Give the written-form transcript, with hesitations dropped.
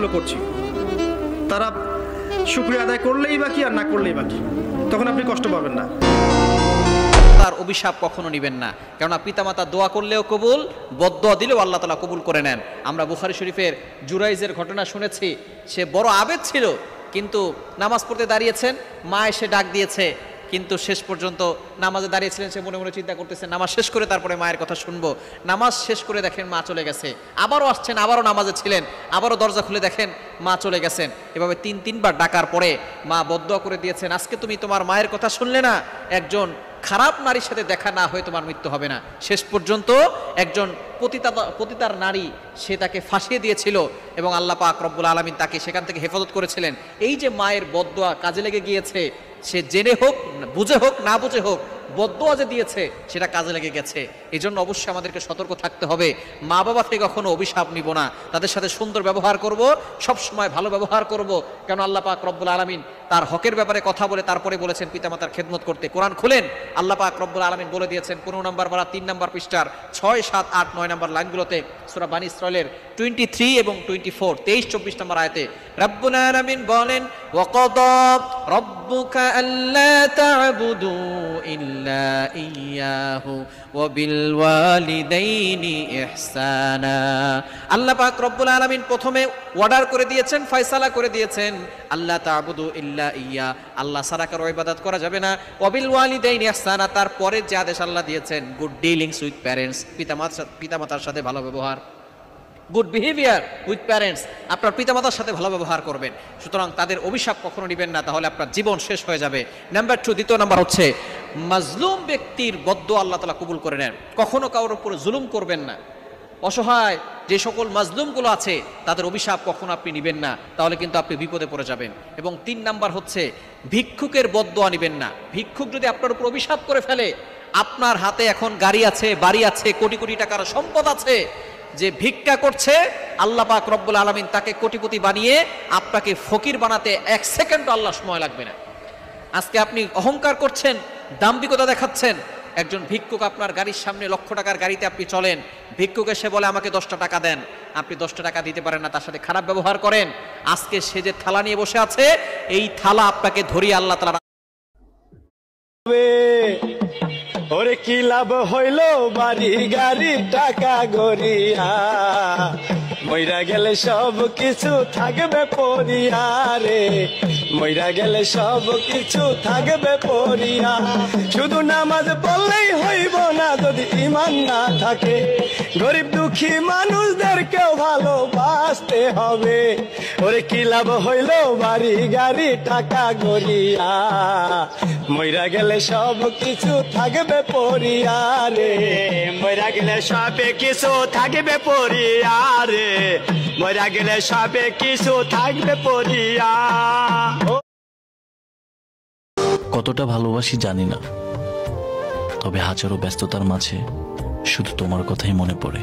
কাজগুলো করছি, তারা শুকরিয়া আদায় করলেই বা কি আর না করলেই বা কি, তখন আপনি কষ্ট পাবেন না। তার অভিশাপ কখনো নেবেন না, কেননা পিতামাতা দোয়া করলেও কবুল, বদদোয়া দিলেও আল্লাহ তাআলা কবুল করে নেন। আমরা বুখারী শরীফের জুরাইজের ঘটনা শুনেছি। সে বড় আবেদ ছিল, কিন্তু নামাজ পড়তে দাঁড়িয়েছেন, মা এসে ডাক দিয়েছে, কিন্তু শেষ পর্যন্ত নামাজে দাঁড়িয়েছিলেন, সে মনে মনে চিন্তা করতেছেন নামাজ শেষ করে তারপরে মায়ের কথা শুনবো। নামাজ শেষ করে দেখেন মা চলে গেছে, আবারও আসছেন, আবারও নামাজে ছিলেন, আবারও দরজা খুলে দেখেন মা চলে গেছেন। এভাবে তিনবার ডাকার পরে মা বদদোয়া করে দিয়েছেন, আজকে তুমি তোমার মায়ের কথা শুনলে না, একজন খারাপ নারীর সাথে দেখা না হয়ে তোমার মৃত্যু হবে না। শেষ পর্যন্ত একজন পতিতার নারী, সে তাকে ফাঁসিয়ে দিয়েছিল এবং আল্লাহ পাক রব্বুল আলামিন তাকে সেখান থেকে হেফাজত করেছিলেন। এই যে মায়ের বদদোয়া কাজে লেগে গিয়েছে, সে জেনে হোক, বুঝে হোক, না বুঝে হোক, বদদোয়া যে দিয়েছে সেটা কাজে লেগে গেছে। এই জন্য অবশ্যই আমাদেরকে সতর্ক থাকতে হবে। মা বাবা থেকে কখনো অভিশাপ নিব না, তাদের সাথে সুন্দর ব্যবহার করব, সব সময় ভালো ব্যবহার করব। কেন আল্লাহ পাক রব্বুল আলামিন তার হকের ব্যাপারে কথা বলে তারপরে বলেছেন পিতামাতার খেদমত করতে। কোরআন খুলেন, আল্লাহ পাক রব্বুল আলামিন বলে দিয়েছেন 15 নম্বর পারা 3 নম্বর পৃষ্ঠার 6, 7, 8, 9 নম্বর লাইনগুলোতে, সূরা বানী ইসরাঈলের 23 এবং 24, 23-24 নম্বর আয়াতে রব্বুল আলামিন বলেন, ওয়াকাদা রাব্বুকা আল্লা তা'বুদু ইল্লা ইয়্যাহু ওয়া বিল ওয়ালিদাইনি ইহসানা। আল্লাহ পাক রব্বুল আলামিন প্রথমে অর্ডার করে দিয়েছেন, ফয়সালা করে দিয়েছেন, আল্লাহ তা'বুদু ইল্লা ইয়্যা, আল্লাহ ছাড়া কারো ইবাদত করা যাবে না। ওয়া বিল ওয়ালিদাইনি ইহসানা, তারপরে যে আদেশ আল্লাহ দিয়েছেন, গুড ডিলিংস উইথ প্যারেন্টস, পিতামাতার সাথে ভালো ব্যবহার, গুড বিহেভিয়ার উইথ প্যারেন্টস, আপনার পিতামাতার সাথে ভালো ব্যবহার করবেন। সুতরাং তাদের অভিশাপ কখনো নেবেন না, তাহলে আপনার জীবন শেষ হয়ে যাবে। নাম্বার 2, দ্বিতীয় নাম্বার হচ্ছে মাজলুম ব্যক্তির বদদোয়া আল্লাহ তাআলা কবুল করে নেন। কখনো কারোর উপর জুলুম করবেন না। অসহায় যে সকল মাজলুমগুলো আছে তাদের অভিশাপ কখনো আপনি নেবেন না, তাহলে কিন্তু আপনি বিপদে পড়ে যাবেন। এবং 3 নাম্বার হচ্ছে ভিক্ষুকের বদদোয়া নেবেন না। ভিক্ষুক যদি আপনার উপর অভিশাপ করে ফেলে, আপনার হাতে এখন গাড়ি আছে, বাড়ি আছে, কোটি কোটি টাকার সম্পদ আছে, যে ভিক্ষা করছে, আল্লাহ পাক রব্বুল আলামিন তাকে কোটিপতি বানিয়ে আপনাকে ফকির বানাতে 1 সেকেন্ড আল্লাহ সময় লাগবে না। আজকে আপনি অহংকার করছেন, দাম্ভিকতা দেখাচ্ছেন, একজন ভিক্ষুক আপনার গাড়ির সামনে, লক্ষ টাকার গাড়িতে আপনি চলেন, ভিক্ষুক এসে বলে আমাকে 10টা টাকা দেন, আপনি 10টা টাকা দিতে পারেন না, তার সাথে খারাপ ব্যবহার করেন। আজকে সে যে থালা নিয়ে বসে আছে, এই থালা আপনাকে ধরিয়ে আল্লাহ তাআলা, ওরে কি লাভ হইল বাড়ি গাড়ি টাকা গড়িয়া, মইরা গেলে সব কিছু থাকবে পড়িয়া রে, মইরা গেলে সব কিছু থাকবে পড়িয়া। শুধু নামাজ পড়লেই হইব না যদি ঈমান না থাকে, গরিব দুঃখী মানুষদেরকেও ভালোবাসতে হবে। ওরে কি লাভ হইল বাড়ি গাড়ি টাকা গড়িয়া, মইরা গেলে সব কিছু থাকবে পড়িয়া রে, মইরা গেলে সব কিছু থাকবে পড়িয়া রে, মইরা গেলে সব কিছু থাকবে পড়িয়া। কতটা ভালোবাসি জানি না, তবে হাজারো ব্যস্ততার মাঝে শুধু তোমার কথাই মনে পড়ে।